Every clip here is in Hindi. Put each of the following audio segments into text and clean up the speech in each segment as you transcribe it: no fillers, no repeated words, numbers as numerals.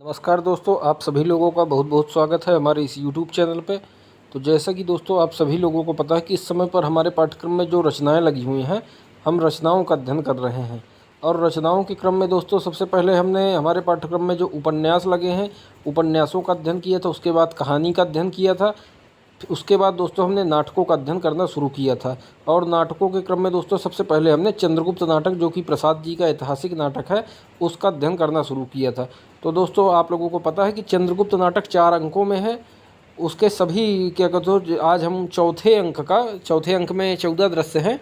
नमस्कार दोस्तों, आप सभी लोगों का बहुत बहुत स्वागत है हमारे इस YouTube चैनल पे। तो जैसा कि दोस्तों आप सभी लोगों को पता है कि इस समय पर हमारे पाठ्यक्रम में जो रचनाएं लगी हुई हैं, हम रचनाओं का अध्ययन कर रहे हैं। और रचनाओं के क्रम में दोस्तों सबसे पहले हमने हमारे पाठ्यक्रम में जो उपन्यास लगे हैं, उपन्यासों का अध्ययन किया था। उसके बाद कहानी का अध्ययन किया था। उसके बाद दोस्तों हमने नाटकों का अध्ययन करना शुरू किया था। और नाटकों के क्रम में दोस्तों सबसे पहले हमने चंद्रगुप्त नाटक, जो कि प्रसाद जी का ऐतिहासिक नाटक है, उसका अध्ययन करना शुरू किया था। तो दोस्तों आप लोगों को पता है कि चंद्रगुप्त नाटक 4 अंकों में है। उसके सभी क्या कहते हो, आज हम चौथे अंक में 14 दृश्य हैं।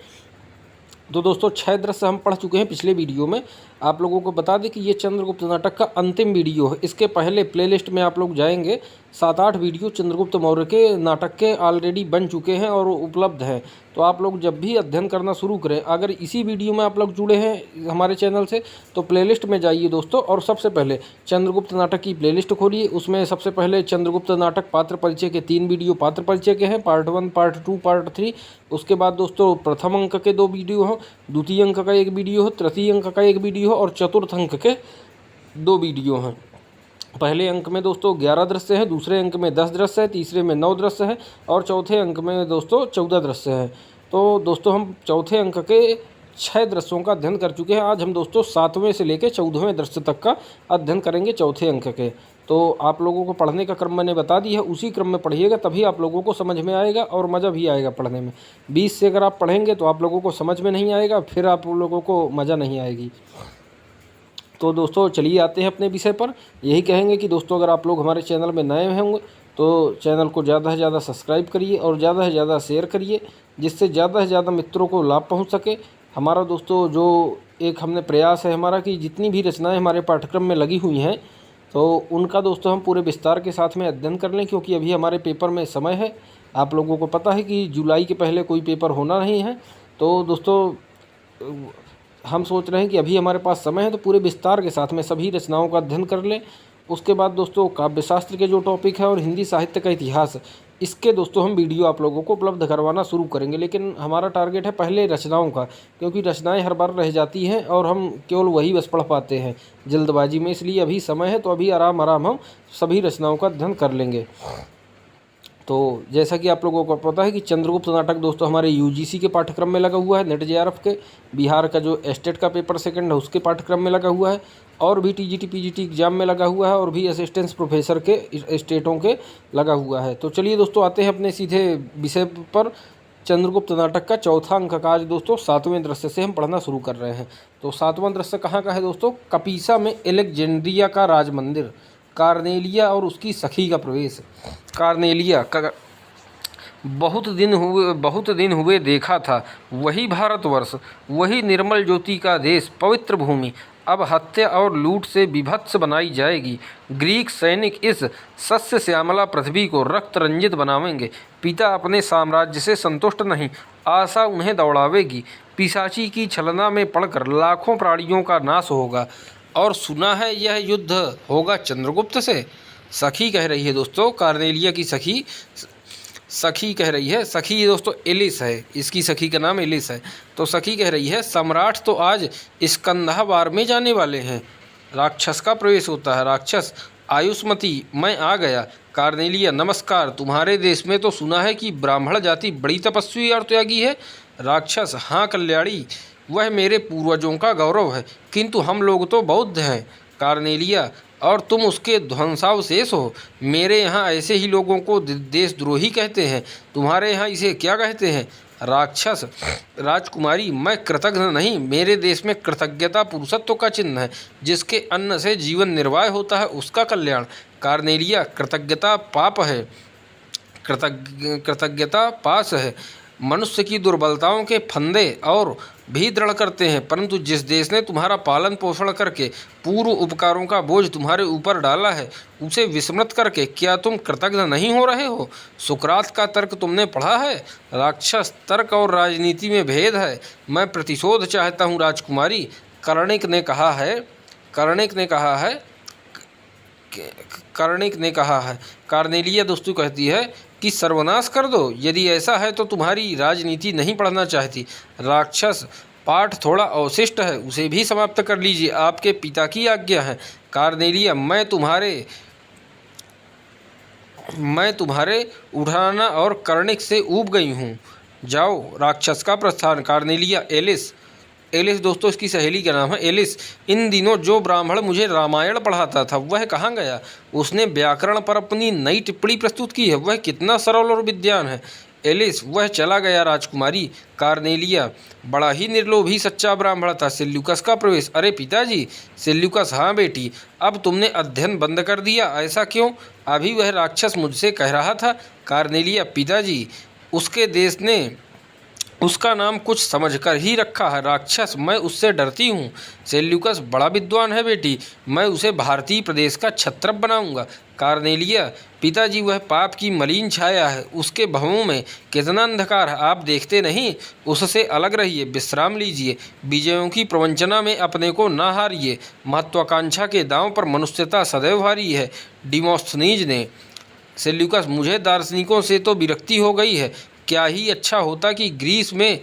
तो दोस्तों 6 दृश्य हम पढ़ चुके हैं पिछले वीडियो में। आप लोगों को बता दें कि ये चंद्रगुप्त नाटक का अंतिम वीडियो है। इसके पहले प्लेलिस्ट में आप लोग जाएंगे, 7-8 वीडियो चंद्रगुप्त मौर्य के नाटक के ऑलरेडी बन चुके हैं और उपलब्ध हैं। तो आप लोग जब भी अध्ययन करना शुरू करें, अगर इसी वीडियो में आप लोग जुड़े हैं हमारे चैनल से, तो प्लेलिस्ट में जाइए दोस्तों, और सबसे पहले चंद्रगुप्त नाटक की प्लेलिस्ट खोलिए। उसमें सबसे पहले चंद्रगुप्त नाटक पात्र परिचय के 3 वीडियो पात्र परिचय के हैं, पार्ट 1, पार्ट 2, पार्ट 3। उसके बाद दोस्तों प्रथम अंक के 2 वीडियो हो, द्वितीय अंक का 1 वीडियो हो, तृतीय अंक का 1 वीडियो हो, और चतुर्थ अंक के 2 वीडियो हैं। पहले अंक में दोस्तों 11 दृश्य हैं, दूसरे अंक में 10 दृश्य है, तीसरे में 9 दृश्य है, और चौथे अंक में दोस्तों 14 दृश्य है। तो दोस्तों हम चौथे अंक के 6 दृश्यों का अध्ययन कर चुके हैं। आज हम दोस्तों 7वें से लेकर 14वें दृश्य तक का अध्ययन करेंगे चौथे अंक के। तो आप लोगों को पढ़ने का क्रम मैंने बता दिया है, उसी क्रम में पढ़िएगा, तभी आप लोगों को समझ में आएगा और मज़ा भी आएगा पढ़ने में। 20 से अगर आप पढ़ेंगे तो आप लोगों को समझ में नहीं आएगा, फिर आप लोगों को मज़ा नहीं आएगी। तो दोस्तों चलिए आते हैं अपने विषय पर। यही कहेंगे कि दोस्तों अगर आप लोग हमारे चैनल में नए होंगे तो चैनल को ज़्यादा से ज़्यादा सब्सक्राइब करिए और ज़्यादा से ज़्यादा शेयर करिए, जिससे ज़्यादा से ज़्यादा मित्रों को लाभ पहुंच सके। हमारा दोस्तों जो एक हमने प्रयास है हमारा कि जितनी भी रचनाएं हमारे पाठ्यक्रम में लगी हुई हैं, तो उनका दोस्तों हम पूरे विस्तार के साथ में अध्ययन कर लें, क्योंकि अभी हमारे पेपर में समय है। आप लोगों को पता है कि जुलाई के पहले कोई पेपर होना नहीं है। तो दोस्तों हम सोच रहे हैं कि अभी हमारे पास समय है, तो पूरे विस्तार के साथ में सभी रचनाओं का अध्ययन कर लें। उसके बाद दोस्तों काव्यशास्त्र के जो टॉपिक है और हिंदी साहित्य का इतिहास, इसके दोस्तों हम वीडियो आप लोगों को उपलब्ध करवाना शुरू करेंगे। लेकिन हमारा टारगेट है पहले रचनाओं का, क्योंकि रचनाएं हर बार रह जाती हैं और हम केवल वही बस पढ़ पाते हैं जल्दबाजी में। इसलिए अभी समय है, तो अभी आराम आराम हम सभी रचनाओं का अध्ययन कर लेंगे। तो जैसा कि आप लोगों को पता है कि चंद्रगुप्त नाटक दोस्तों हमारे यूजीसी के पाठ्यक्रम में लगा हुआ है, नेट जेआरएफ के, बिहार का जो एस्टेट का पेपर सेकंड है उसके पाठ्यक्रम में लगा हुआ है, और भी टीजीटी पीजीटी एग्जाम में लगा हुआ है, और भी असिस्टेंट प्रोफेसर के स्टेटों के लगा हुआ है। तो चलिए दोस्तों आते हैं अपने सीधे विषय पर। चंद्रगुप्त नाटक का चौथा अंक का आज दोस्तों 7वें दृश्य से हम पढ़ना शुरू कर रहे हैं। तो 7वां दृश्य कहाँ का है दोस्तों? कपीसा में एलेक्जेंड्रिया का राजमंदिर, कार्नेलिया और उसकी सखी का प्रवेश। कार्नेलिया का बहुत दिन हुए देखा था, वही भारतवर्ष, वही निर्मल ज्योति का देश, पवित्र भूमि अब हत्या और लूट से विभत्स बनाई जाएगी। ग्रीक सैनिक इस सस्य श्यामला पृथ्वी को रक्त रंजित बनावेंगे। पिता अपने साम्राज्य से संतुष्ट नहीं, आशा उन्हें दौड़ावेगी। पिशाची की छलना में पड़कर लाखों प्राणियों का नाश होगा, और सुना है यह युद्ध होगा चंद्रगुप्त से। सखी कह रही है दोस्तों, कार्नेलिया की सखी कह रही है। सखी दोस्तों एलिस है, इसकी सखी का नाम एलिस है। तो सखी कह रही है, सम्राट तो आज स्कंधावार में जाने वाले हैं। राक्षस का प्रवेश होता है। राक्षस, आयुष्मती, मैं आ गया। कार्नेलिया, नमस्कार। तुम्हारे देश में तो सुना है कि ब्राह्मण जाति बड़ी तपस्वी और त्यागी है। राक्षस, हाँ कल्याणी, वह मेरे पूर्वजों का गौरव है, किंतु हम लोग तो बौद्ध हैं। कार्नेलिया, और तुम उसके ध्वंसावशेष हो। मेरे यहाँ ऐसे ही लोगों को देशद्रोही कहते हैं, तुम्हारे यहाँ इसे क्या कहते हैं? राक्षस, राजकुमारी, मैं कृतज्ञ नहीं, मेरे देश में कृतज्ञता पुरुषत्व का चिन्ह है। जिसके अन्न से जीवन निर्वाह होता है उसका कल्याण। कार्नेलिया, कृतज्ञता पाप है, कृतज्ञता पास है। मनुष्य की दुर्बलताओं के फंदे और भी दृढ़ करते हैं, परंतु जिस देश ने तुम्हारा पालन पोषण करके पूर्व उपकारों का बोझ तुम्हारे ऊपर डाला है, उसे विस्मृत करके क्या तुम कृतज्ञ नहीं हो रहे हो? सुकरात का तर्क तुमने पढ़ा है? राक्षस, तर्क और राजनीति में भेद है। मैं प्रतिशोध चाहता हूँ राजकुमारी। कर्णिक ने कहा है कार्नेलिया दोस्तों कहती है कि सर्वनाश कर दो। यदि ऐसा है तो तुम्हारी राजनीति नहीं पढ़ना चाहती। राक्षस, पाठ थोड़ा अवशिष्ट है, उसे भी समाप्त कर लीजिए। आपके पिता की आज्ञा है। कार्नेलिया, मैं तुम्हारे उठाना और कर्णिक से ऊब गई हूँ। जाओ। राक्षस का प्रस्थान। Cornelia, Alice. एलिस दोस्तों इसकी सहेली का नाम है। एलिस, इन दिनों जो ब्राह्मण मुझे रामायण पढ़ाता था वह कहाँ गया? उसने व्याकरण पर अपनी नई टिप्पणी प्रस्तुत की है। वह कितना सरल और विद्वान है। एलिस, वह चला गया राजकुमारी। कार्नेलिया, बड़ा ही निर्लोभी सच्चा ब्राह्मण था। सेल्यूकस का प्रवेश। अरे पिताजी। सेल्यूकस, हाँ बेटी, अब तुमने अध्ययन बंद कर दिया, ऐसा क्यों? अभी वह राक्षस मुझसे कह रहा था। कार्नेलिया, पिताजी, उसके देश ने उसका नाम कुछ समझकर ही रखा है, राक्षस। मैं उससे डरती हूँ। सेल्यूकस, बड़ा विद्वान है बेटी, मैं उसे भारतीय प्रदेश का क्षत्रप बनाऊंगा। कार्नेलिया, पिताजी, वह पाप की मलिन छाया है, उसके भवों में कितना अंधकार है, आप देखते नहीं? उससे अलग रहिए, विश्राम लीजिए। विजयों की प्रवंचना में अपने को न हारिए। महत्वाकांक्षा के दांव पर मनुष्यता सदैव भारी है। डिमोस्थनीज ने। सेल्यूकस, मुझे दार्शनिकों से तो विरक्ति हो गई है। क्या ही अच्छा होता कि ग्रीस में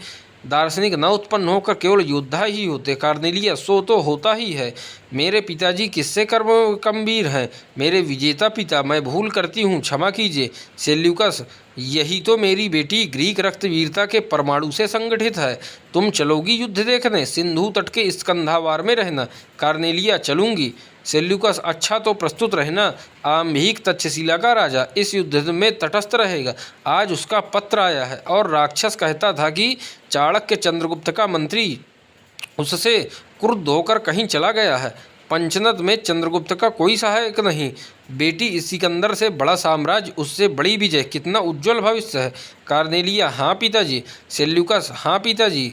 दार्शनिक न उत्पन्न होकर केवल योद्धा ही होते। कार्नेलिया, सो तो होता ही है। मेरे पिताजी किससे कर्म कमवीर हैं। मेरे विजेता पिता, मैं भूल करती हूँ, क्षमा कीजिए। सेल्यूकस, यही तो मेरी बेटी ग्रीक रक्त वीरता के परमाणु से संगठित है। तुम चलोगी युद्ध देखने? सिंधु तट के स्कंधावार में रहना। कार्नेलिया, चलूंगी। सेल्यूकस, अच्छा तो प्रस्तुत रहना। आम्भीक तक्षशिला का राजा इस युद्ध में तटस्थ रहेगा। आज उसका पत्र आया है और राक्षस कहता था कि चाणक्य चंद्रगुप्त का मंत्री उससे क्रुद्ध होकर कहीं चला गया है। पंचनद में चंद्रगुप्त का कोई सहायक नहीं। बेटी, सिकंदर से बड़ा साम्राज्य, उससे बड़ी विजय, कितना उज्जवल भविष्य है। कार्नेलिया, हाँ पिताजी। सेल्यूकस, हाँ पिताजी।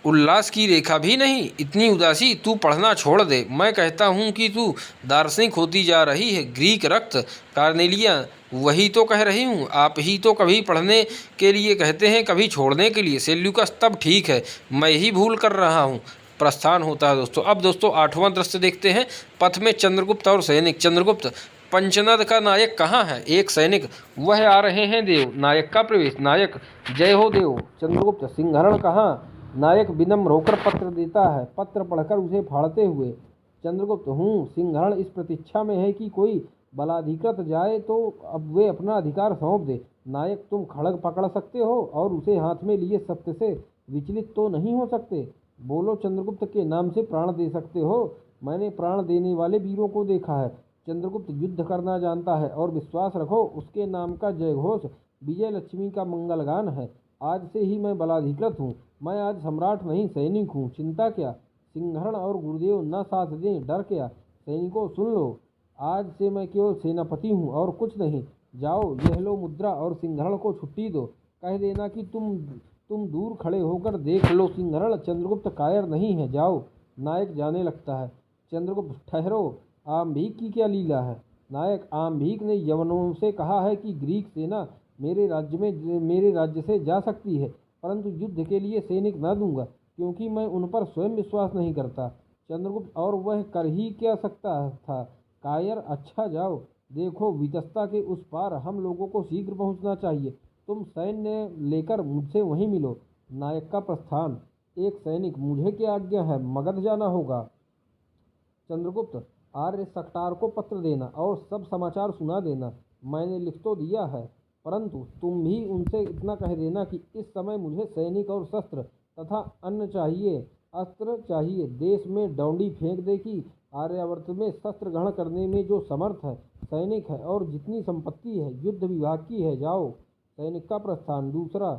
उल्लास की रेखा भी नहीं, इतनी उदासी। तू पढ़ना छोड़ दे। मैं कहता हूँ कि तू दार्शनिक होती जा रही है। ग्रीक रक्त। कार्नेलिया, वही तो कह रही हूँ। आप ही तो कभी पढ़ने के लिए कहते हैं, कभी छोड़ने के लिए। सेल्यूकस, तब ठीक है, मैं ही भूल कर रहा हूँ। प्रस्थान होता है दोस्तों। अब दोस्तों 8वां दृश्य देखते हैं। पथ में चंद्रगुप्त और सैनिक। चंद्रगुप्त, पंचनद का नायक कहाँ है? एक सैनिक, वह आ रहे हैं देव। नायक का प्रवेश। नायक, जय हो देव। चंद्रगुप्त, सिंहरण कहाँ? नायक विनम्र होकर पत्र देता है, पत्र पढ़कर उसे फाड़ते हुए। चंद्रगुप्त, हूँ। सिंहरण इस प्रतीक्षा में है कि कोई बलाधिकृत जाए तो अब वे अपना अधिकार सौंप दे। नायक, तुम खड़ग पकड़ सकते हो और उसे हाथ में लिए सत्य से विचलित तो नहीं हो सकते। बोलो, चंद्रगुप्त के नाम से प्राण दे सकते हो? मैंने प्राण देने वाले वीरों को देखा है। चंद्रगुप्त युद्ध करना जानता है और विश्वास रखो उसके नाम का जयघोष विजय लक्ष्मी का मंगलगान है। आज से ही मैं बलाधिकृत हूँ। मैं आज सम्राट नहीं सैनिक हूँ। चिंता क्या? सिंहरण और गुरुदेव न साथ दें, डर क्या? सैनिकों सुन लो, आज से मैं केवल सेनापति हूँ और कुछ नहीं। जाओ, यह लो मुद्रा और सिंहरण को छुट्टी दो। कह देना कि तुम दूर खड़े होकर देख लो। सिंहरण, चंद्रगुप्त कायर नहीं है, जाओ। नायक जाने लगता है। चंद्रगुप्त, ठहरो, आम्भीक की क्या लीला है? नायक, आम्भीक ने यवनों से कहा है कि ग्रीक सेना मेरे राज्य से जा सकती है, परंतु युद्ध के लिए सैनिक न दूंगा, क्योंकि मैं उन पर स्वयं विश्वास नहीं करता। चंद्रगुप्त, और वह कर ही क्या सकता था? कायर, अच्छा जाओ, देखो वितस्ता के उस पार हम लोगों को शीघ्र पहुंचना चाहिए। तुम सैन्य लेकर मुझसे वहीं मिलो। नायक का प्रस्थान। एक सैनिक, मुझे क्या आज्ञा है? मगध जाना होगा। चंद्रगुप्त, आर्य सकटार को पत्र देना और सब समाचार सुना देना। मैंने लिख तो दिया है, परंतु तुम भी उनसे इतना कह देना कि इस समय मुझे सैनिक और शस्त्र तथा अन्न चाहिए, अस्त्र चाहिए। देश में डौंडी फेंक दे कि आर्यावर्त में शस्त्र ग्रहण करने में जो समर्थ है, सैनिक है और जितनी संपत्ति है युद्ध विभाग की है। जाओ। सैनिक का प्रस्थान। दूसरा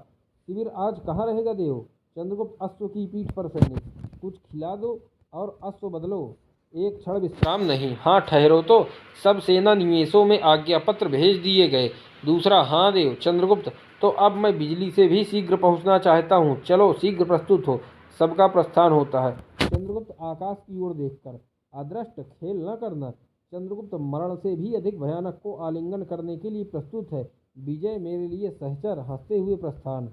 शिविर आज कहाँ रहेगा देव? चंद्रगुप्त, अश्व की पीठ पर सैनिक। कुछ खिला दो और अश्व बदलो। एक क्षण विश्राम नहीं। हाँ, ठहरो तो। सब सेना निवेशों में आज्ञा पत्र भेज दिए गए। दूसरा, हाँ देव। चंद्रगुप्त, तो अब मैं बिजली से भी शीघ्र पहुंचना चाहता हूँ। चलो, शीघ्र प्रस्तुत हो। सबका प्रस्थान होता है। चंद्रगुप्त आकाश की ओर देखकर, अदृष्ट खेल न करना। चंद्रगुप्त मरण से भी अधिक भयानक को आलिंगन करने के लिए प्रस्तुत है। विजय मेरे लिए सहचर। हंसते हुए प्रस्थान।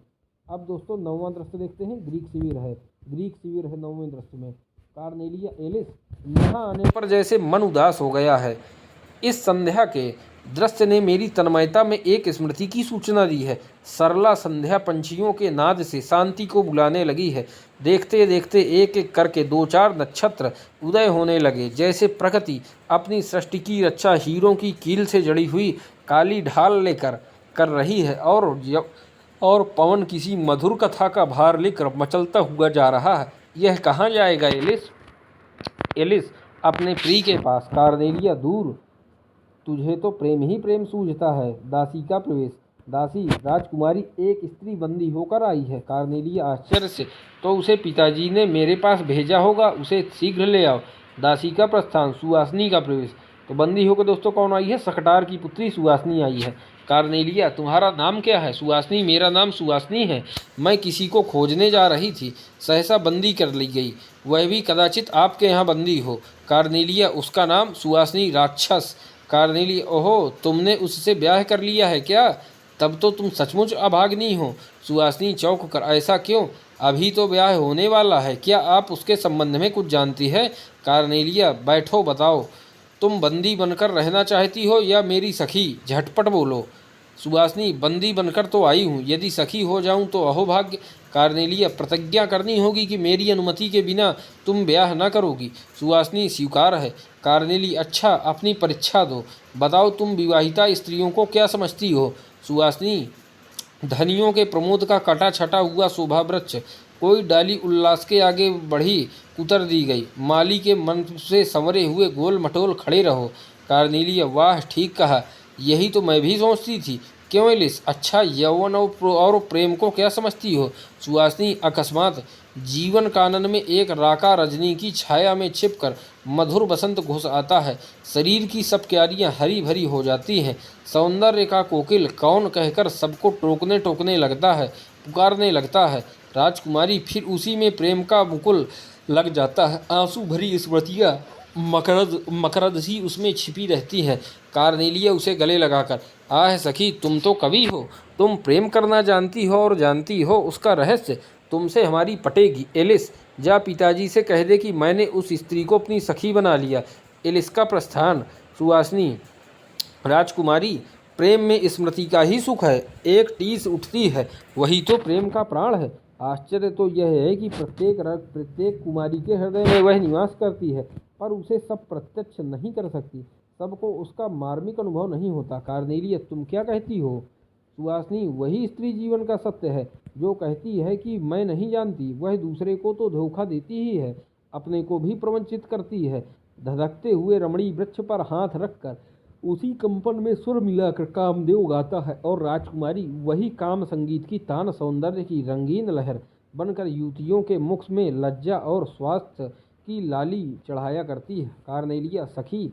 अब दोस्तों 9वां दृश्य देखते हैं। ग्रीक शिविर है। ग्रीक शिविर है 9वें दृश्य में। कार्नेलिया, एलिस, यहाँ आने पर जैसे मन उदास हो गया है। इस संध्या के दृश्य ने मेरी तन्मयता में एक स्मृति की सूचना दी है। सरला संध्या पंछियों के नाद से शांति को बुलाने लगी है। देखते देखते एक एक करके दो चार नक्षत्र उदय होने लगे, जैसे प्रकृति अपनी सृष्टि की रक्षा हीरों की कील से जड़ी हुई काली ढाल लेकर कर रही है, और पवन किसी मधुर कथा का भार लेकर मचलता हुआ जा रहा है। यह कहाँ जाएगा एलिस? एलिस अपने प्रिय के पास। कार्नेलिया दूर, तुझे तो प्रेम ही प्रेम सूझता है। दासी का प्रवेश। दासी, राजकुमारी एक स्त्री बंदी होकर आई है। कार्नेलिया आश्चर्य से, तो उसे पिताजी ने मेरे पास भेजा होगा, उसे शीघ्र ले आओ। दासी का प्रस्थान। सुवासनी का प्रवेश। तो बंदी होकर दोस्तों कौन आई है? सकटार की पुत्री सुवासनी आई है। कार्नेलिया, तुम्हारा नाम क्या है? सुवासनी, मेरा नाम सुवासनी है। मैं किसी को खोजने जा रही थी, सहसा बंदी कर ली गई, वह भी कदाचित आपके यहाँ बंदी हो। कार्नेलिया, उसका नाम? सुवासनी, राक्षस। कार्नेलिया, ओहो, तुमने उससे ब्याह कर लिया है क्या? तब तो तुम सचमुच अभागिनी हो। सुवासनी चौंक कर, ऐसा क्यों? अभी तो ब्याह होने वाला है। क्या आप उसके संबंध में कुछ जानती है? कार्नेलिया, बैठो, बताओ, तुम बंदी बनकर रहना चाहती हो या मेरी सखी? झटपट बोलो। सुवासनी, बंदी बनकर तो आई हूँ, यदि सखी हो जाऊँ तो अहोभाग्य। कार्नेलिया, प्रतिज्ञा करनी होगी कि मेरी अनुमति के बिना तुम ब्याह न करोगी। सुवासनी, स्वीकार है। कार्नेली, अच्छा, अपनी परीक्षा दो, बताओ तुम विवाहिता स्त्रियों को क्या समझती हो? सुवासनी, धनियों के प्रमोद का कटा छटा हुआ शोभा वृक्ष, कोई डाली उल्लास के आगे बढ़ी कुतर दी गई। माली के मन से संवरे हुए गोल मटोल खड़े रहो। कार्नेलिया, वाह, ठीक कहा, यही तो मैं भी सोचती थी। क्यों एलिस? अच्छा, यौवन और प्रेम को क्या समझती हो? सुहासिनी, अकस्मात जीवन कानन में एक राका रजनी की छाया में छिपकर मधुर बसंत घुस आता है। शरीर की सब क्यारियां हरी भरी हो जाती हैं। सौंदर्य का कोकिल कौन कहकर सबको टोकने टोकने लगता है, पुकारने लगता है। राजकुमारी, फिर उसी में प्रेम का मुकुल लग जाता है। आंसू भरी स्मृतियाँ मकरद सी उसमें छिपी रहती हैं। कार्नेलिया उसे गले लगाकर, आह सखी, तुम तो कवि हो, तुम प्रेम करना जानती हो और जानती हो उसका रहस्य तुमसे हमारी पटेगी। एलिस, जा पिताजी से कह दे कि मैंने उस स्त्री को अपनी सखी बना लिया। एलिस का प्रस्थान। सुवासनी, राजकुमारी, प्रेम में स्मृति का ही सुख है, एक टीस उठती है, वही तो प्रेम का प्राण है। आश्चर्य तो यह है कि प्रत्येक कुमारी के हृदय में वह निवास करती है, पर उसे सब प्रत्यक्ष नहीं कर सकती, सबको उसका मार्मिक अनुभव नहीं होता। कार्नेलिया, तुम क्या कहती हो? सुहासिनी, वही स्त्री जीवन का सत्य है, जो कहती है कि मैं नहीं जानती, वह दूसरे को तो धोखा देती ही है, अपने को भी प्रवंचित करती है। धधकते हुए रमणी वृक्ष पर हाथ रखकर उसी कंपन में सुर मिलाकर कामदेव गाता है, और राजकुमारी वही काम संगीत की तान सौंदर्य की रंगीन लहर बनकर युवतियों के मुख में लज्जा और स्वास्थ्य की लाली चढ़ाया करती है। कार्नेलिया, सखी,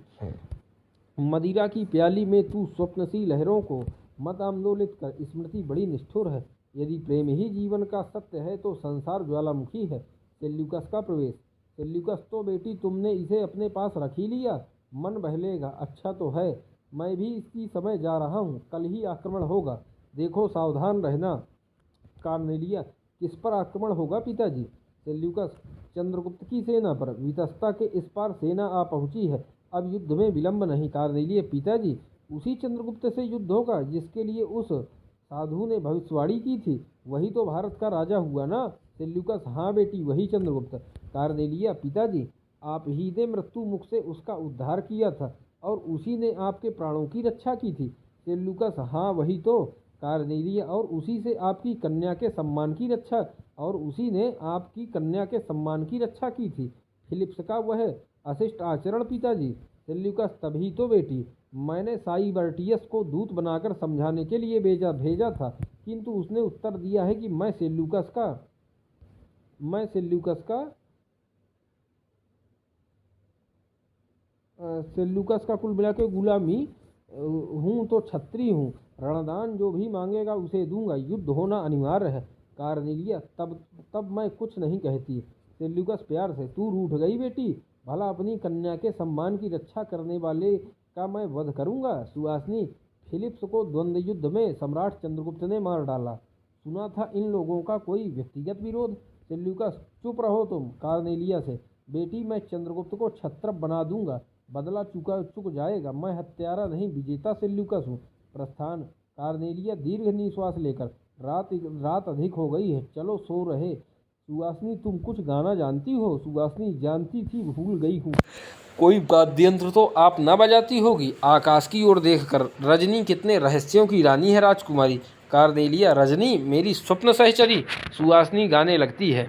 मदिरा की प्याली में तू स्वप्न सी लहरों को मत आंदोलित कर, स्मृति बड़ी निष्ठुर है। यदि प्रेम ही जीवन का सत्य है तो संसार ज्वालामुखी है। सेल्यूकस का प्रवेश। सेल्यूकस, तो बेटी तुमने इसे अपने पास रख ही लिया, मन बहलेगा। अच्छा तो है, मैं भी इसी समय जा रहा हूँ, कल ही आक्रमण होगा, देखो सावधान रहना। कार्नेलिया, किस पर आक्रमण होगा पिताजी? सेल्यूकस, चंद्रगुप्त की सेना पर। वितस्ता के इस पार सेना आ पहुंची है, अब युद्ध में विलंब नहीं। कार्नेलिया, पिताजी, उसी चंद्रगुप्त से युद्ध होगा जिसके लिए उस साधु ने भविष्यवाणी की थी, वही तो भारत का राजा हुआ ना? सेल्यूकस, हाँ बेटी, वही चंद्रगुप्त। कार्नेलिया, पिताजी, आप ही ने मृत्यु मुख से उसका उद्धार किया था, और उसी ने आपके प्राणों की रक्षा की थी। सेल्यूकस, हाँ वही तो। कार्नेलिया, और उसी से आपकी कन्या के सम्मान की रक्षा और उसी ने आपकी कन्या के सम्मान की रक्षा की थी। फिलिप्स का वह अशिष्ट आचरण पिताजी। सेल्यूकस, तभी तो बेटी, मैंने साइबर्टियस को दूत बनाकर समझाने के लिए भेजा था, किंतु उसने उत्तर दिया है कि मैं सेल्यूकस का कुल मिला के गुलामी हूँ, तो छत्री हूँ, रणदान जो भी मांगेगा उसे दूंगा, युद्ध होना अनिवार्य है। कार्नेलिया, तब मैं कुछ नहीं कहती। सेल्यूकस प्यार से, तू रूठ गई बेटी, भला अपनी कन्या के सम्मान की रक्षा करने वाले का मैं वध करूंगा। सुहासिनी, फिलिप्स को द्वंद्व युद्ध में सम्राट चंद्रगुप्त ने मार डाला, सुना था इन लोगों का कोई व्यक्तिगत विरोध। सेल्यूकस, चुप रहो तुम। कार्नेलिया से, बेटी, मैं चंद्रगुप्त को छत्रप बना दूंगा, बदला चुक जाएगा। मैं हत्यारा नहीं, विजेता सेल्यूकस हूँ। प्रस्थान। कार्नेलिया दीर्घ निश्वास लेकर, रात अधिक हो गई है, चलो सो रहे। सुहासिनी, तुम कुछ गाना जानती हो? सुहासिनी, जानती थी, भूल गई हूँ। कोई वाद्य यंत्र तो आप न बजाती होगी? आकाश की ओर देखकर, रजनी कितने रहस्यों की रानी है राजकुमारी। कार्नेलिया, रजनी मेरी स्वप्न सहचरी। सुहासिनी गाने लगती है।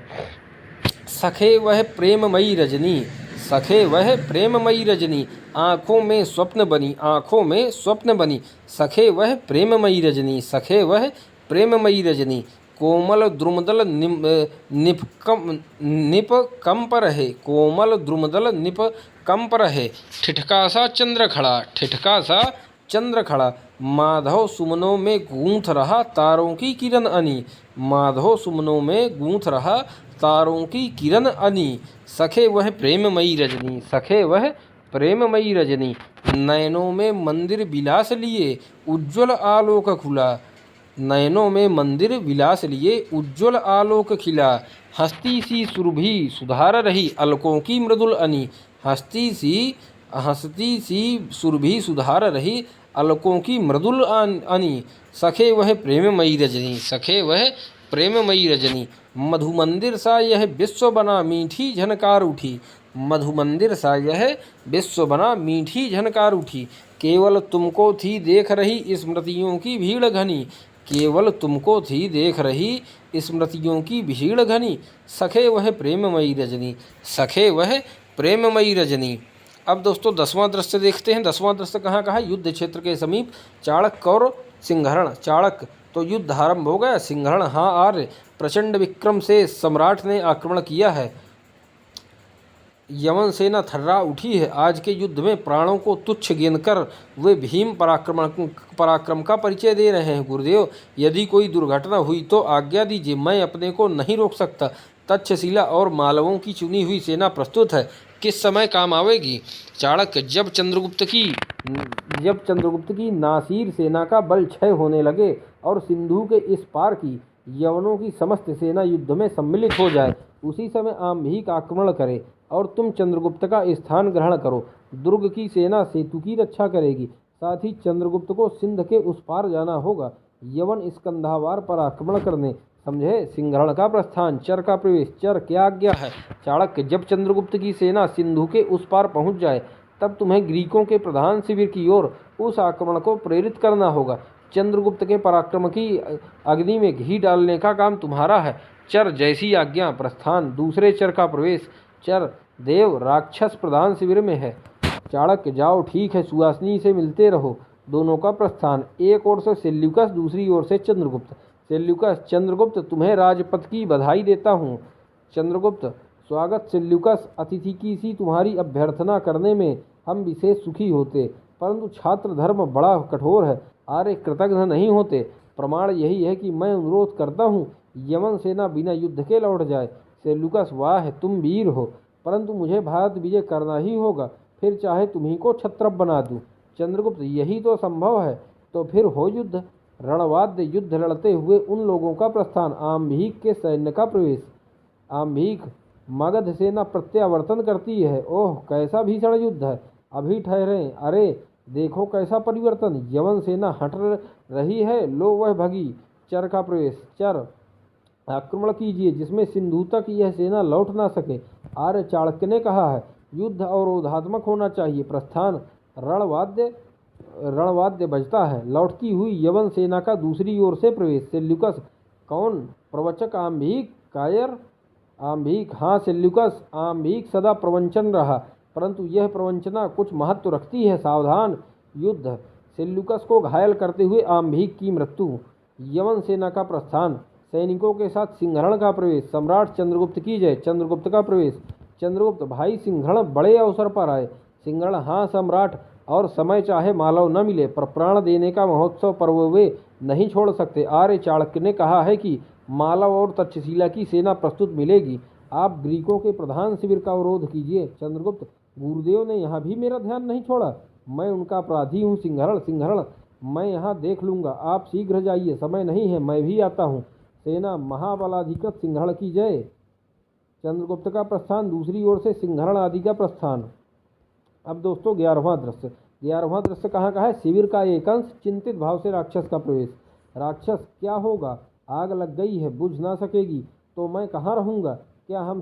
सखे वह प्रेममयी रजनी, सखे वह प्रेममयी रजनी, आँखों में स्वप्न बनी, आँखों में स्वप्न बनी। सखे वह प्रेममयी रजनी, सखे वह प्रेममयी रजनी, कोमल द्रुमदल निपकंप रहे, कोमल द्रुमदल निपकंप रहे। ठिठका सा चंद्र खड़ा, ठिठका सा चंद्र खड़ा, माधव सुमनों में गूंथ रहा तारों की किरण अनी, माधव सुमनों में गूंथ रहा तारों की किरण अनी। सखे वह प्रेममयी रजनी, सखे वह प्रेममयी रजनी, नयनों में मंदिर विलास लिए उज्ज्वल आलोक खुला, नयनों में मंदिर विलास लिए उज्ज्वल आलोक खिला। हस्ती सी सुरभि सुधार रही अलकों की मृदुल अनी, हस्ती सी सुरभि सुधार रही अलकों की मृदुल अनी। सखे वह प्रेममयी रजनी, सखे वह प्रेममयी रजनी, मधुमंदिर सा यह विश्व बना मीठी झनकार उठी, मधुमंदिर सा यह विश्व बना मीठी झनकार उठी। केवल तुमको थी देख रही स्मृतियों की भीड़ घनी, केवल तुमको थी देख रही स्मृतियों की भीड़ घनी। सखे वह प्रेममयी रजनी, सखे वह प्रेममयी रजनी। अब दोस्तों 10वां दृश्य देखते हैं। 10वां दृश्य कहाँ का है? युद्ध क्षेत्र के समीप चाणक्य और सिंहरण। चाणक्य, तो युद्ध आरंभ हो गया। सिंहरण, हाँ आर्य, प्रचंड विक्रम से सम्राट ने आक्रमण किया है। यवन सेना थर्रा उठी है। आज के युद्ध में प्राणों को तुच्छ गिनकर वे भीम पराक्रम का परिचय दे रहे हैं। गुरुदेव, यदि कोई दुर्घटना हुई तो आज्ञा दीजिए, मैं अपने को नहीं रोक सकता। तक्षशिला और मालवों की चुनी हुई सेना प्रस्तुत है, किस समय काम आवेगी? चाणक्य, जब चंद्रगुप्त की नासिर सेना का बल क्षय होने लगे और सिंधु के इस पार की यवनों की समस्त सेना युद्ध में सम्मिलित हो जाए, उसी समय आम्भीक आक्रमण करे और तुम चंद्रगुप्त का स्थान ग्रहण करो। दुर्ग की सेना सेतु की रक्षा करेगी, साथ ही चंद्रगुप्त को सिंध के उस पार जाना होगा यवन स्कंधावार पर आक्रमण करने। समझे? सिंहरण का प्रस्थान, चर का प्रवेश। चर, क्या आज्ञा है? चाणक्य, जब चंद्रगुप्त की सेना सिंधु के उस पार पहुंच जाए तब तुम्हें ग्रीकों के प्रधान शिविर की ओर उस आक्रमण को प्रेरित करना होगा। चंद्रगुप्त के पराक्रम की अग्नि में घी डालने का काम तुम्हारा है। चर, जैसी आज्ञा। प्रस्थान, दूसरे चर का प्रवेश। चर, देव राक्षस प्रधान शिविर में है। चाणक्य, जाओ, ठीक है, सुहासिनी से मिलते रहो। दोनों का प्रस्थान, एक ओर से सेल्यूकस, दूसरी ओर से चंद्रगुप्त। सेल्यूकस, चंद्रगुप्त, तुम्हें राजपथ की बधाई देता हूँ। चंद्रगुप्त, स्वागत सेल्यूकस, अतिथि की सी तुम्हारी अभ्यर्थना करने में हम विशेष सुखी होते, परंतु छात्र धर्म बड़ा कठोर है, आर्य कृतघ्न नहीं होते। प्रमाण यही है कि मैं अनुरोध करता हूँ यमन सेना बिना युद्ध के लौट जाए। सेल्यूकस, वाह, तुम वीर हो, परंतु मुझे भारत विजय करना ही होगा, फिर चाहे तुम्ही को क्षत्रप बना दूं। चंद्रगुप्त, यही तो संभव है, तो फिर हो युद्ध। रणवाद्य, युद्ध लड़ते हुए उन लोगों का प्रस्थान। आम्भीक के सैन्य का प्रवेश। आम्भीक, मगध सेना प्रत्यावर्तन करती है। ओह, कैसा भीषण युद्ध है, अभी ठहरें। अरे देखो कैसा परिवर्तन, यवन सेना हट रही है, लो वह भगी। चर का प्रवेश। चर, आक्रमण कीजिए जिसमें सिंधु तक यह सेना लौट ना सके। आर्य, चाणक्य ने कहा है युद्ध अवरोधात्मक होना चाहिए। प्रस्थान, रणवाद्य बजता है। लौटती हुई यवन सेना का दूसरी ओर से प्रवेश। सेल्यूकस, कौन? प्रवचक आम्भीक। कायर, आम्भीक, हाँ सेल्यूकस, आम्भीक सदा प्रवंचन रहा, परंतु यह प्रवंचना कुछ महत्व रखती है, सावधान। युद्ध, सेल्यूकस को घायल करते हुए आम्भीक की मृत्यु। यवन सेना का प्रस्थान, सैनिकों के साथ सिंहरण का प्रवेश। सम्राट चंद्रगुप्त की जय। चंद्रगुप्त का प्रवेश। चंद्रगुप्त, भाई सिंहरण बड़े अवसर पर आए। सिंहरण, हाँ सम्राट, और समय चाहे मालव न मिले पर प्राण देने का महोत्सव पर्व वे नहीं छोड़ सकते। आर्य, चाणक्य ने कहा है कि मालव और तक्षशिला की सेना प्रस्तुत मिलेगी, आप ग्रीकों के प्रधान शिविर का अवरोध कीजिए। चंद्रगुप्त, गुरुदेव ने यहाँ भी मेरा ध्यान नहीं छोड़ा, मैं उनका अपराधी हूँ। सिंहरण, मैं यहाँ देख लूँगा, आप शीघ्र जाइए, समय नहीं है, मैं भी आता हूँ। सेना महाबलाधिकृत सिंहरण की जय। चंद्रगुप्त का प्रस्थान, दूसरी ओर से सिंहरण आदि का प्रस्थान। अब दोस्तों 11वां दृश्य। 11वां दृश्य कहाँ का है? शिविर का एक अंश, चिंतित भाव से राक्षस का प्रवेश। राक्षस, क्या होगा? आग लग गई है, बुझ ना सकेगी तो मैं कहाँ रहूँगा? क्या हम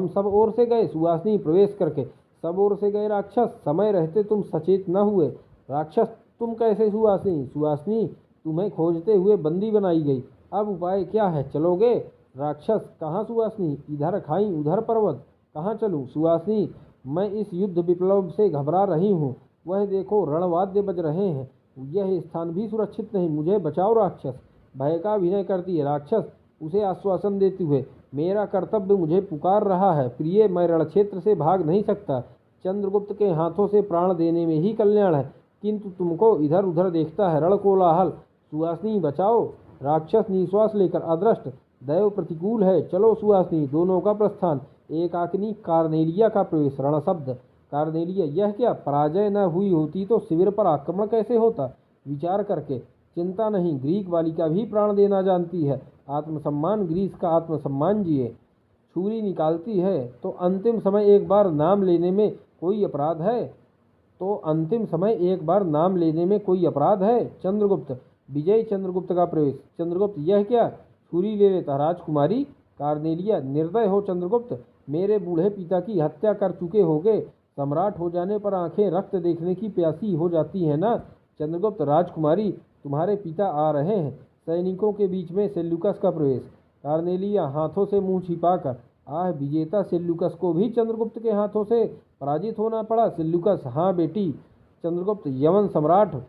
सब ओर से गए? सुवासिनी प्रवेश करके सब ओर से गए राक्षस, समय रहते तुम सचेत न हुए। राक्षस, तुम कैसे? सुवासिनी, सुवासिनी तुम्हें खोजते हुए बंदी बनाई गई, अब उपाय क्या है, चलोगे? राक्षस, कहाँ सुवासिनी? इधर खाई उधर पर्वत, कहाँ चलूँ? सुवासिनी, मैं इस युद्ध विप्लव से घबरा रही हूँ, वह देखो रणवाद्य बज रहे हैं, यह स्थान भी सुरक्षित नहीं, मुझे बचाओ। राक्षस भय का अभिनय करती है। राक्षस उसे आश्वासन देते हुए, मेरा कर्तव्य मुझे पुकार रहा है, प्रिय मैं रणक्षेत्र से भाग नहीं सकता, चंद्रगुप्त के हाथों से प्राण देने में ही कल्याण है, किंतु तुमको इधर उधर देखता है रण कोलाहल, सुहासिनी बचाओ। राक्षस निश्वास लेकर, अदृष्ट दैव प्रतिकूल है, चलो सुहासिनी। दोनों का प्रस्थान। एकाकिनी कार्नेलिया का प्रवेश। रण शब्द। कार्नेलिया, यह क्या? पराजय न हुई होती तो शिविर पर आक्रमण कैसे होता? विचार करके, चिंता नहीं, ग्रीक बालिका भी प्राण देना जानती है, आत्मसम्मान, ग्रीस का आत्मसम्मान जिए। छुरी निकालती है तो अंतिम समय एक बार नाम लेने में कोई अपराध है? तो अंतिम समय एक बार नाम लेने में कोई अपराध है? चंद्रगुप्त, विजय चंद्रगुप्त का प्रवेश। चंद्रगुप्त, यह क्या? छुरी ले लेता। राजकुमारी कार्नेलिया, निर्दय हो चंद्रगुप्त, मेरे बूढ़े पिता की हत्या कर चुके होगे, सम्राट हो जाने पर आंखें रक्त देखने की प्यासी हो जाती है ना। चंद्रगुप्त, राजकुमारी तुम्हारे पिता आ रहे हैं। सैनिकों के बीच में सेल्यूकस का प्रवेश। कार्नेलिया हाथों से मुंह छिपाकर, आह, विजेता सेल्यूकस को भी चंद्रगुप्त के हाथों से पराजित होना पड़ा। सेल्यूकस, हाँ बेटी। चंद्रगुप्त, यवन सम्राट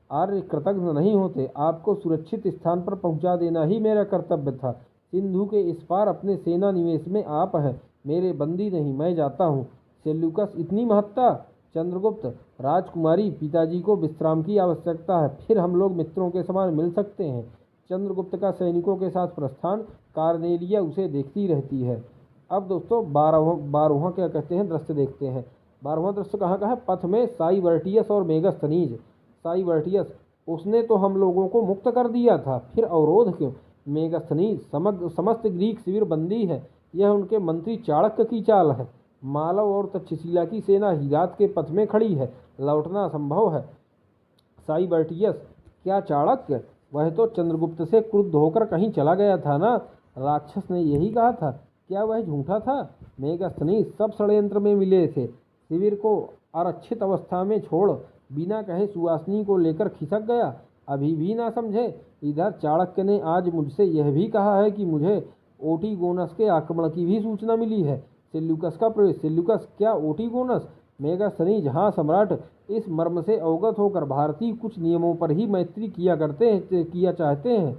आर्य कृतज्ञ नहीं होते, आपको सुरक्षित स्थान पर पहुंचा देना ही मेरा कर्तव्य था। सिंधु के इस पार अपने सेना निवेश में आप हैं, मेरे बंदी नहीं, मैं जाता हूँ। सेल्यूकस, इतनी महत्ता? चंद्रगुप्त, राजकुमारी पिताजी को विश्राम की आवश्यकता है, फिर हम लोग मित्रों के समान मिल सकते हैं। चंद्रगुप्त का सैनिकों के साथ प्रस्थान। कार्नेलिया उसे देखती रहती है। अब दोस्तों 12वां क्या कहते हैं दृश्य देखते हैं। 12वां दृश्य कहाँ का है? पथ में साइवर्टियस और मेगस्थनीज। साइवर्टियस, उसने तो हम लोगों को मुक्त कर दिया था, फिर अवरोध क्यों? मेगस्थनीज, समस्त ग्रीक शिविर बंदी है, यह उनके मंत्री चाणक्य की चाल है। मालव और तक्षशिला की सेना हिरात के पथ में खड़ी है, लौटना असंभव है। साइवर्टियस, क्या चाणक्य? वह तो चंद्रगुप्त से क्रुद्ध होकर कहीं चला गया था ना। राक्षस ने यही कहा था, क्या वह झूठा था? मेगस्थनीज, सब षड्यंत्र में मिले थे, शिविर को आरक्षित अवस्था में छोड़ बिना कहे सुवासिनी को लेकर खिसक गया, अभी भी ना समझे? इधर चाणक्य ने आज मुझसे यह भी कहा है कि मुझे ओटीगोनस के आक्रमण की भी सूचना मिली है। सेल्यूकस का प्रवेश। सेल्यूकस, क्या ओटीगोनस? मेगास्थनीज, हाँ सम्राट, इस मर्म से अवगत होकर भारतीय कुछ नियमों पर ही मैत्री किया चाहते हैं।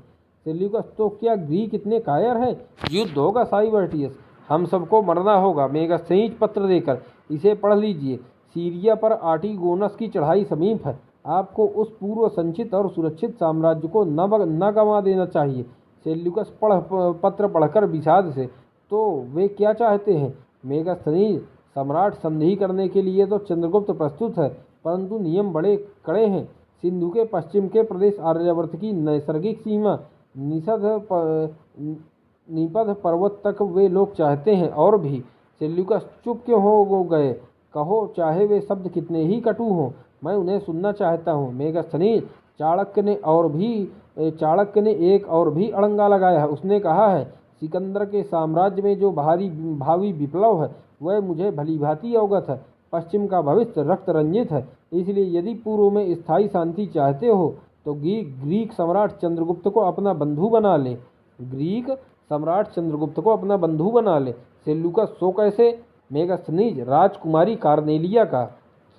सेल्यूकस, तो क्या ग्रीक इतने कायर हैं? युद्ध होगा साइवर्टियस, हम सबको मरना होगा। मेगास्थनीज, पत्र देकर इसे पढ़ लीजिए। सीरिया पर आर्टिगोनस की चढ़ाई समीप है, आपको उस पूर्व संचित और सुरक्षित साम्राज्य को न गंवा देना चाहिए। सेल्यूकस, पत्र पढ़कर विषाद से, तो वे क्या चाहते हैं? मेगास्थनीज, सम्राट, संधि करने के लिए तो चंद्रगुप्त प्रस्तुत है, परंतु नियम बड़े कड़े हैं। सिंधु के पश्चिम के प्रदेश आर्यावर्त की नैसर्गिक सीमा निपध पर्वत तक वे लोग चाहते हैं, और भी। सेल्यूकस, चुप क्यों हो गए? कहो, चाहे वे शब्द कितने ही कटु हों, मैं उन्हें सुनना चाहता हूँ। मेगास्थनीज, चाणक्य ने एक और भी अड़ंगा लगाया है। उसने कहा है, सिकंदर के साम्राज्य में जो भावी विप्लव है वह मुझे भलीभांति अवगत है। पश्चिम का भविष्य रक्त रंजित है, इसलिए यदि पूर्व में स्थायी शांति चाहते हो तो ग्रीक सम्राट चंद्रगुप्त को अपना बंधु बना ले। ग्रीक सम्राट चंद्रगुप्त को अपना बंधु बना ले। सेल्यूकस, सो कैसे? मेगास्थनीज, राजकुमारी कार्नेलिया का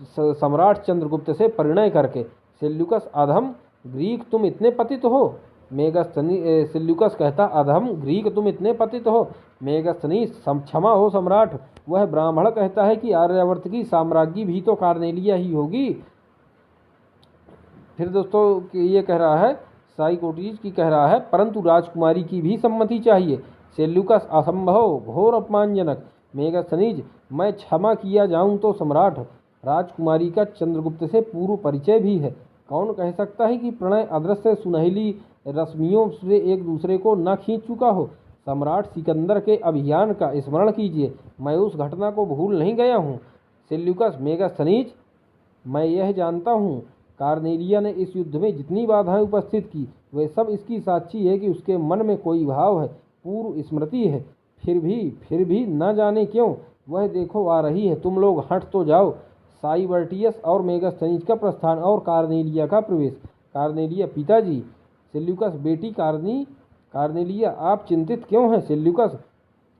सम्राट चंद्रगुप्त से परिणय करके। सेल्यूकस, अधम ग्रीक, तुम इतने पतित हो? सेल्यूकस कहता, अधम ग्रीक, तुम इतने पतित हो? मेगास्थनीज, क्षमा हो सम्राट, वह ब्राह्मण कहता है कि आर्यावर्त की साम्राज्ञी भी तो कार्नेलिया ही होगी। फिर दोस्तों ये कह रहा है, साइकोटीज की कह रहा है, परंतु राजकुमारी की भी सम्मति चाहिए। सेल्यूकस, असंभव, घोर अपमानजनक। मेगास्थनीज, मैं क्षमा किया जाऊं तो सम्राट, राजकुमारी का चंद्रगुप्त से पूर्व परिचय भी है, कौन कह सकता है कि प्रणय अदृश्य सुनहली रश्मियों से एक दूसरे को न खींच चुका हो। सम्राट, सिकंदर के अभियान का स्मरण कीजिए, मैं उस घटना को भूल नहीं गया हूँ। सेल्यूकस मेगास्थनीज, मैं यह जानता हूँ कार्नेलिया ने इस युद्ध में जितनी बाधाएं उपस्थित की वे सब इसकी साक्षी है कि उसके मन में कोई भाव है, पूर्व स्मृति है। फिर भी न जाने क्यों वह देखो आ रही है। तुम लोग हट तो जाओ। साइबर्टियस और मेगास्थनीज का प्रस्थान और कार्नेलिया का प्रवेश। कार्नेलिया, पिताजी। सेल्यूकस, बेटी कार्नेलिया, आप चिंतित क्यों हैं? सेल्यूकस,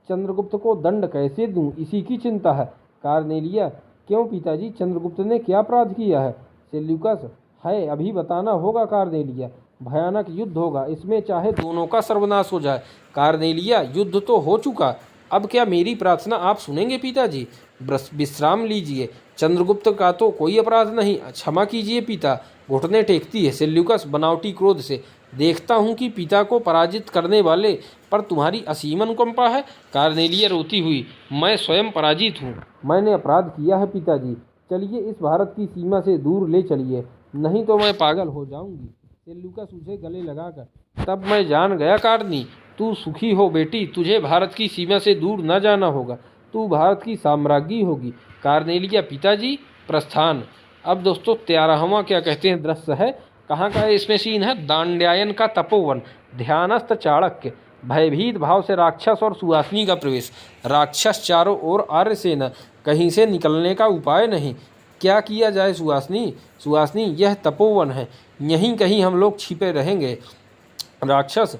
चंद्रगुप्त को दंड कैसे दूं, इसी की चिंता है। कार्नेलिया, क्यों पिताजी, चंद्रगुप्त ने क्या अपराध किया है? सेल्यूकस, है अभी बताना होगा कार्नेलिया। भयानक युद्ध होगा, इसमें चाहे दोनों का सर्वनाश हो जाए। कार्नेलिया, युद्ध तो हो चुका, अब क्या मेरी प्रार्थना आप सुनेंगे पिताजी? विश्राम लीजिए, चंद्रगुप्त का तो कोई अपराध नहीं, क्षमा कीजिए पिता। घुटने टेकती है सेल्यूकस बनावटी क्रोध से। देखता हूँ कि पिता को पराजित करने वाले पर तुम्हारी असीम अनुकंपा है। कार्नेलिया रोती हुई, मैं स्वयं पराजित हूँ, मैंने अपराध किया है पिताजी, चलिए इस भारत की सीमा से दूर ले चलिए, नहीं तो मैं पागल हो जाऊंगी। सेल्यूकस उसे गले लगाकर, तब मैं जान गया कार्नी, तू सुखी हो बेटी, तुझे भारत की सीमा से दूर न जाना होगा, तू भारत की साम्राज्ञी होगी। कार्नेलिया, पिताजी। प्रस्थान। अब दोस्तों 13वां क्या कहते हैं दृश्य है, कहाँ का इसमें सीन है, दांड्यायन का तपोवन। ध्यानस्थ चाणक्य, भयभीत भाव से राक्षस और सुहासिनी का प्रवेश। राक्षस चारों ओर, आर्य सेना, कहीं से निकलने का उपाय नहीं, क्या किया जाए सुहासिनी, यह तपोवन है, यहीं कहीं हम लोग छिपे रहेंगे। राक्षस,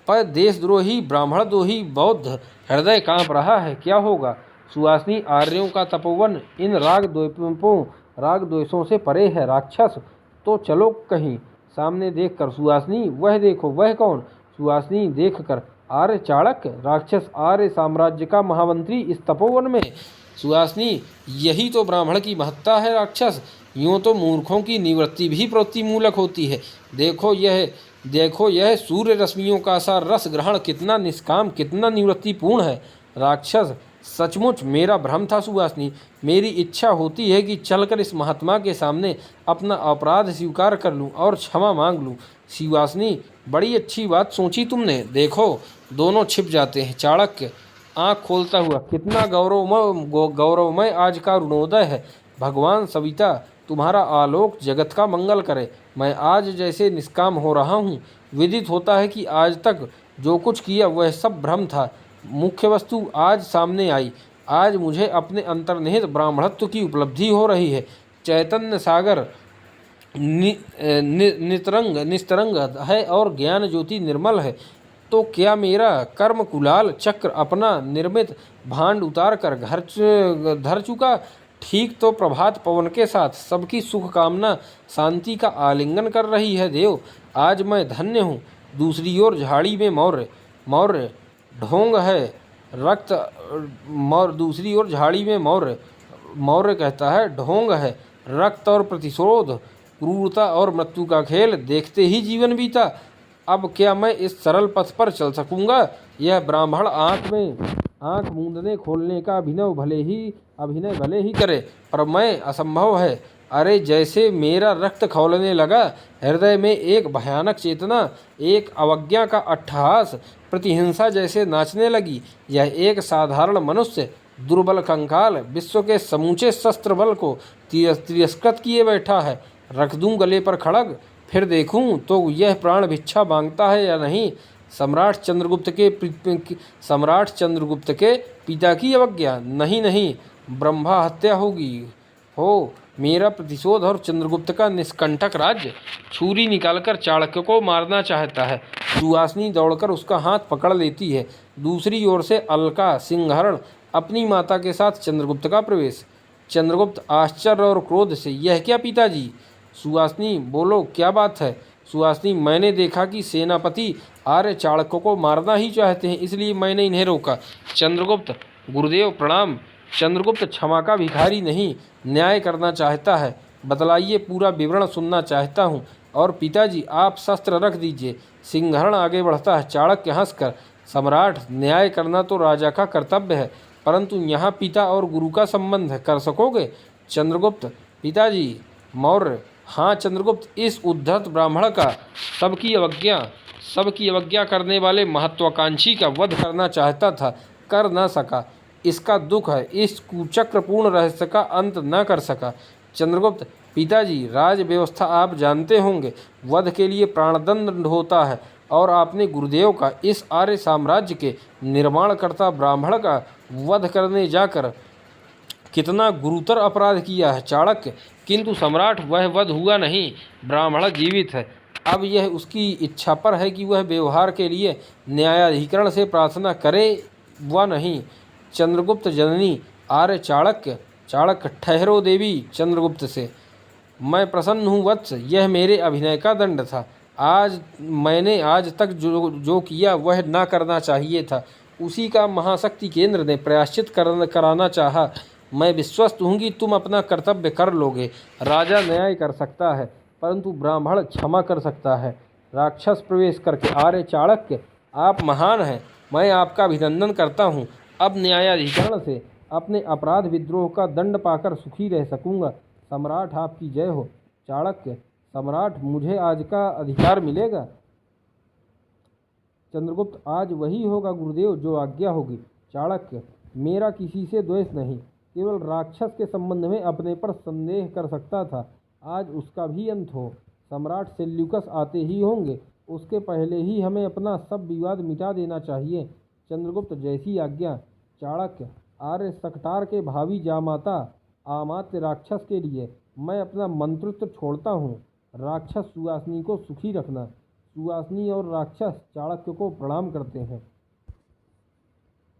पर देशद्रोही ब्राह्मणद्रोही बौद्ध, हृदय कांप रहा है, क्या होगा? सुहासिनी, आर्यों का तपोवन इन राग द्वेषों से परे है। राक्षस, तो चलो कहीं सामने देखकर। सुहासिनी, वह देखो, वह कौन? सुहासिनी देखकर, आर्य चाणक्य। राक्षस, आर्य साम्राज्य का महामंत्री इस तपोवन में। सुहासिनी, यही तो ब्राह्मण की महत्ता है। राक्षस, यूँ तो मूर्खों की निवृत्ति भी प्रतिमूलक होती है। देखो यह सूर्य रश्मियों का सा रस ग्रहण कितना निष्काम, कितना निवृत्तिपूर्ण है। राक्षस, सचमुच मेरा भ्रम था सुहासिनी, मेरी इच्छा होती है कि चलकर इस महात्मा के सामने अपना अपराध स्वीकार कर लूं और क्षमा मांग लूं। सुहासिनी, बड़ी अच्छी बात सोची तुमने, देखो दोनों छिप जाते हैं। चाणक्य आँख खोलता हुआ, कितना गौरवमय आज का अरुणोदय है। भगवान सविता तुम्हारा आलोक जगत का मंगल करे। मैं आज जैसे निष्काम हो रहा हूँ, विदित होता है कि आज तक जो कुछ किया वह सब भ्रम था। मुख्य वस्तु आज सामने आई। आज मुझे अपने अंतर्निहित ब्राह्मणत्व की उपलब्धि हो रही है। चैतन्य सागर निस्तरंग है और ज्ञान ज्योति निर्मल है। तो क्या मेरा कर्म कुलाल चक्र अपना निर्मित भांड उतार कर घर धर चुका? ठीक तो प्रभात पवन के साथ सबकी सुख कामना शांति का आलिंगन कर रही है देव। आज मैं धन्य हूँ। दूसरी ओर झाड़ी में मौर्य ढोंग है रक्त दूसरी ओर झाड़ी में मौर्य कहता है, ढोंग है रक्त और प्रतिशोध, क्रूरता और मृत्यु का खेल देखते ही जीवन बीता। अब क्या मैं इस सरल पथ पर चल सकूंगा? यह ब्राह्मण आँख मूंदने खोलने का अभिनय भले ही करे, पर मैं असंभव है। अरे जैसे मेरा रक्त खौलने लगा, हृदय में एक भयानक चेतना, एक अवज्ञा का अट्टहास, प्रतिहिंसा जैसे नाचने लगी। यह एक साधारण मनुष्य, दुर्बल कंकाल, विश्व के समूचे शस्त्र बल को तिरस्कृत किए बैठा है। रख दूं गले पर खड़ग, फिर देखूं तो यह प्राण भिक्षा मांगता है या नहीं। सम्राट चंद्रगुप्त के पिता की अवज्ञा, नहीं, ब्रह्मा हत्या होगी हो मेरा प्रतिशोध और चंद्रगुप्त का निष्कंटक राज्य। छुरी निकालकर चाणक्य को मारना चाहता है। सुहासिनी दौड़कर उसका हाथ पकड़ लेती है। दूसरी ओर से अलका सिंहरण अपनी माता के साथ चंद्रगुप्त का प्रवेश। चंद्रगुप्त आश्चर्य और क्रोध से, यह क्या पिताजी? सुहासिनी, बोलो क्या बात है? सुहासिनी, मैंने देखा कि सेनापति आर्य चाणक्य को मारना ही चाहते हैं, इसलिए मैंने इन्हें रोका। चंद्रगुप्त, गुरुदेव प्रणाम। चंद्रगुप्त क्षमा का भिखारी नहीं, न्याय करना चाहता है। बतलाइए, पूरा विवरण सुनना चाहता हूँ। और पिताजी आप शस्त्र रख दीजिए। सिंहरण आगे बढ़ता है। चाणक्य हंसकर, सम्राट, न्याय करना तो राजा का कर्तव्य है, परंतु यहाँ पिता और गुरु का संबंध है, कर सकोगे? चंद्रगुप्त, पिताजी। मौर्य, हाँ चंद्रगुप्त, इस उद्धत ब्राह्मण का सबकी अवज्ञा करने वाले महत्वाकांक्षी का वध करना चाहता था, कर न सका। इसका दुख है, इस कुचक्रपूर्ण रहस्य का अंत न कर सका। चंद्रगुप्त, पिताजी, राज व्यवस्था आप जानते होंगे, वध के लिए प्राणदंड होता है और आपने गुरुदेव का, इस आर्य साम्राज्य के निर्माणकर्ता ब्राह्मण का वध करने जाकर कितना गुरुतर अपराध किया है चाणक्य। किंतु सम्राट, वह वध हुआ नहीं, ब्राह्मण जीवित है। अब यह उसकी इच्छा पर है कि वह व्यवहार के लिए न्यायाधिकरण से प्रार्थना करे व नहीं। चंद्रगुप्त जननी, आर्य चाणक्य। चाणक्य, ठहरो देवी चंद्रगुप्त से, मैं प्रसन्न हूँ वत्स, यह मेरे अभिनय का दंड था। मैंने आज तक जो जो किया वह ना करना चाहिए था, उसी का महाशक्ति केंद्र ने प्रायश्चित कराना चाहा। मैं विश्वस्त हूँ कि तुम अपना कर्तव्य कर लोगे। राजा न्याय कर सकता है, परंतु ब्राह्मण क्षमा कर सकता है। राक्षस प्रवेश करके, आर्य चाणक्य, आप महान हैं, मैं आपका अभिनंदन करता हूँ। अब न्यायाधिकरण से अपने अपराध विद्रोह का दंड पाकर सुखी रह सकूँगा। सम्राट, आपकी जय हो। चाणक्य, सम्राट, मुझे आज का अधिकार मिलेगा? चंद्रगुप्त, आज वही होगा गुरुदेव जो आज्ञा होगी। चाणक्य, मेरा किसी से द्वेष नहीं, केवल राक्षस के संबंध में अपने पर संदेह कर सकता था, आज उसका भी अंत हो। सम्राट सेल्यूकस आते ही होंगे, उसके पहले ही हमें अपना सब विवाद मिटा देना चाहिए। चंद्रगुप्त, जैसी आज्ञा। चाणक्य, आर्य सकटार के भावी जामाता अमात्य राक्षस के लिए मैं अपना मंत्रित्व छोड़ता हूँ। राक्षस सुवासनी को सुखी रखना। सुवासनी और राक्षस चाणक्य को प्रणाम करते हैं।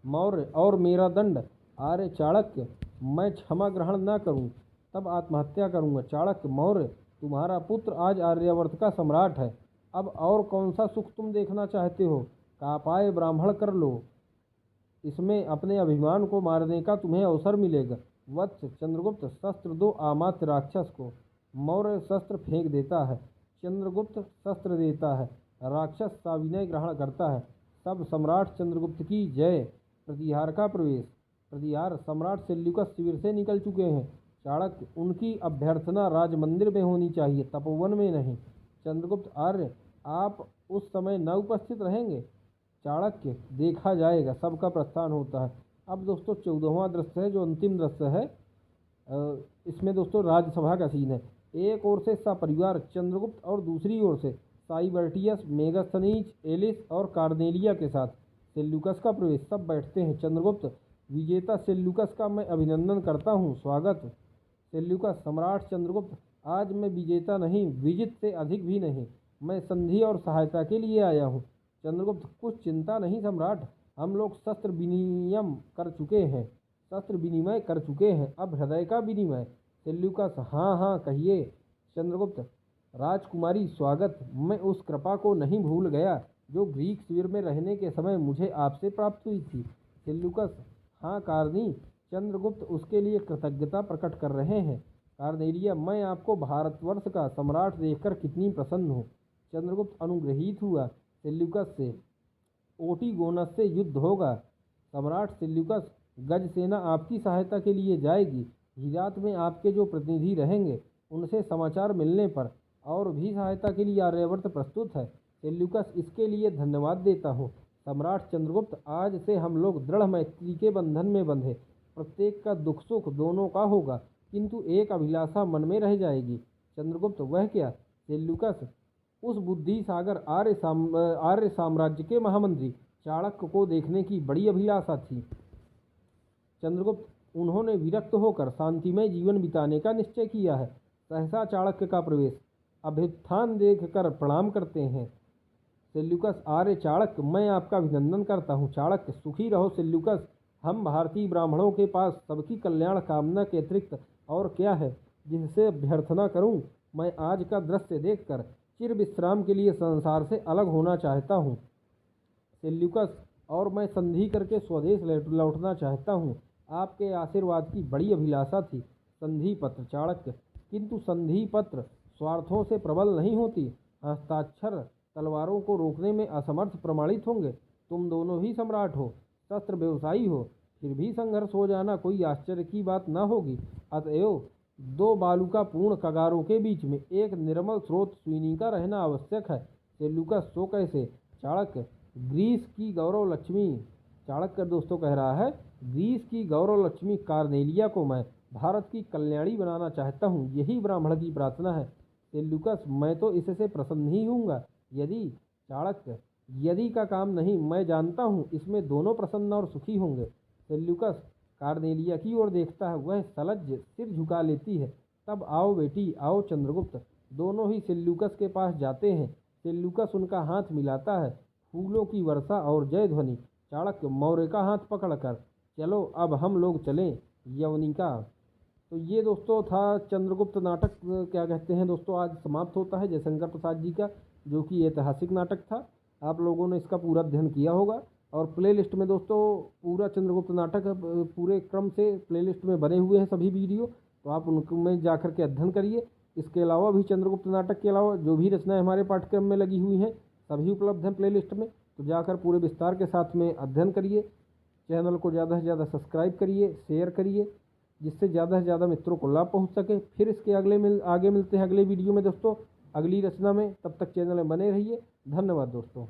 मौर्य, और मेरा दंड? आर्य चाणक्य, मैं क्षमा ग्रहण न करूं तब आत्महत्या करूंगा। चाणक्य, मौर्य, तुम्हारा पुत्र आज आर्यावर्त का सम्राट है, अब और कौन सा सुख तुम देखना चाहते हो? कापाय ब्राह्मण कर लो, इसमें अपने अभिमान को मारने का तुम्हें अवसर मिलेगा। वत्स। चंद्रगुप्त, शस्त्र दो अमात्य राक्षस को। मौर्य शस्त्र फेंक देता है, चंद्रगुप्त शस्त्र देता है, राक्षस साविनय ग्रहण करता है। सब सम्राट चंद्रगुप्त की जय। प्रतिहार का प्रवेश। प्रतिहार, सम्राट सेल्यूकस शिविर से निकल चुके हैं। चाणक्य, उनकी अभ्यर्थना राजमंदिर में होनी चाहिए, तपोवन में नहीं। चंद्रगुप्त, आर्य, आप उस समय न उपस्थित रहेंगे? चाणक्य, देखा जाएगा, सबका प्रस्थान होता है। अब दोस्तों 14वां दृश्य है, जो अंतिम दृश्य है। इसमें दोस्तों राज्यसभा का सीन है। एक ओर से सपरिवार चंद्रगुप्त और दूसरी ओर से साइबर्टियस, मेगास्थनीज, एलिस और कार्नेलिया के साथ सेल्यूकस का प्रवेश। सब बैठते हैं। चंद्रगुप्त, विजेता सेल्यूकस का मैं अभिनंदन करता हूँ, स्वागत। सेल्यूकस, सम्राट चंद्रगुप्त, आज मैं विजेता नहीं, विजित से अधिक भी नहीं, मैं संधि और सहायता के लिए आया हूँ। चंद्रगुप्त, कुछ चिंता नहीं सम्राट, हम लोग शस्त्र विनिमय कर चुके हैं, अब हृदय का विनिमय। सेल्यूकस, हाँ हाँ कहिए। चंद्रगुप्त, राजकुमारी स्वागत, मैं उस कृपा को नहीं भूल गया जो ग्रीक शिविर में रहने के समय मुझे आपसे प्राप्त हुई थी। सेल्यूकस, हाँ कारनी। चंद्रगुप्त उसके लिए कृतज्ञता प्रकट कर रहे हैं। कार्नेलिया, मैं आपको भारतवर्ष का सम्राट देखकर कितनी प्रसन्न हूँ। चंद्रगुप्त अनुग्रहित हुआ। सेल्यूकस से, ओटीगोनस से युद्ध होगा। सम्राट सेल्यूकस, गज सेना आपकी सहायता के लिए जाएगी। हिरात में आपके जो प्रतिनिधि रहेंगे उनसे समाचार मिलने पर और भी सहायता के लिए आर्यावर्त प्रस्तुत है। सेल्यूकस, इसके लिए धन्यवाद देता हूँ। सम्राट चंद्रगुप्त, आज से हम लोग दृढ़ मैत्री के बंधन में बंधे, प्रत्येक का दुख सुख दोनों का होगा, किंतु एक अभिलाषा मन में रह जाएगी। चंद्रगुप्त, वह क्या? सेल्यूकस, उस बुद्धि सागर आर्य साम्राज्य के महामंत्री चाणक्य को देखने की बड़ी अभिलाषा थी। चंद्रगुप्त, उन्होंने विरक्त होकर शांतिमय जीवन बिताने का निश्चय किया है। सहसा चाणक्य का प्रवेश। अभ्युत्थान देखकर प्रणाम करते हैं। सेल्यूकस, आर्य चाणक्य, मैं आपका अभिनंदन करता हूँ। चाणक्य, सुखी रहो सेल्यूकस, हम भारतीय ब्राह्मणों के पास सबकी कल्याण कामना के अतिरिक्त और क्या है जिससे अभ्यर्थना करूँ? मैं आज का दृश्य देखकर चिर विश्राम के लिए संसार से अलग होना चाहता हूँ। सेल्यूकस, और मैं संधि करके स्वदेश लौटना चाहता हूँ। आपके आशीर्वाद की बड़ी अभिलाषा थी। संधि पत्र। चाणक्य, किंतु संधि पत्र स्वार्थों से प्रबल नहीं होती, हस्ताक्षर तलवारों को रोकने में असमर्थ प्रमाणित होंगे। तुम दोनों ही सम्राट हो, शस्त्र व्यवसायी हो, फिर भी संघर्ष हो जाना कोई आश्चर्य की बात न होगी। अतएव दो बालुका पूर्ण कगारों के बीच में एक निर्मल स्रोत स्विनी का रहना आवश्यक है। सेल्यूकस, सो कैसे? चाणक्य, ग्रीस की गौरव लक्ष्मी। चाणक्य दोस्तों कह रहा है ग्रीस की गौरव लक्ष्मी कार्नेलिया को मैं भारत की कल्याणी बनाना चाहता हूँ, यही ब्राह्मण की प्रार्थना है। सेल्यूकस, मैं तो इससे प्रसन्न ही हूँगा। यदि चाणक्य, यदि का काम नहीं, मैं जानता हूँ इसमें दोनों प्रसन्न और सुखी होंगे। सेल्यूकस कार्नेलिया की ओर देखता है, वह सलज्ज सिर झुका लेती है। तब आओ बेटी, आओ चंद्रगुप्त। दोनों ही सेल्यूकस के पास जाते हैं। सेल्यूकस उनका हाथ मिलाता है, फूलों की वर्षा और जय ध्वनि। चाणक्य मौर्य का हाथ पकड़कर, चलो अब हम लोग चलें यवनिका। तो ये दोस्तों था चंद्रगुप्त नाटक, क्या कहते हैं दोस्तों, आज समाप्त होता है जयशंकर प्रसाद जी का, जो कि ऐतिहासिक नाटक था। आप लोगों ने इसका पूरा अध्ययन किया होगा और प्लेलिस्ट में दोस्तों पूरा चंद्रगुप्त नाटक पूरे क्रम से प्लेलिस्ट में बने हुए हैं सभी वीडियो, तो आप उनमें जाकर के अध्ययन करिए। इसके अलावा भी चंद्रगुप्त नाटक के अलावा जो भी रचनाएं हमारे पाठ्यक्रम में लगी हुई हैं सभी उपलब्ध हैं प्लेलिस्ट में, तो जाकर पूरे विस्तार के साथ में अध्ययन करिए। चैनल को ज़्यादा से ज़्यादा सब्सक्राइब करिए, शेयर करिए, जिससे ज़्यादा से ज़्यादा मित्रों को लाभ पहुंच सके। फिर इसके आगे मिलते हैं अगले वीडियो में दोस्तों, अगली रचना में। तब तक चैनल में बने रहिए। धन्यवाद दोस्तों।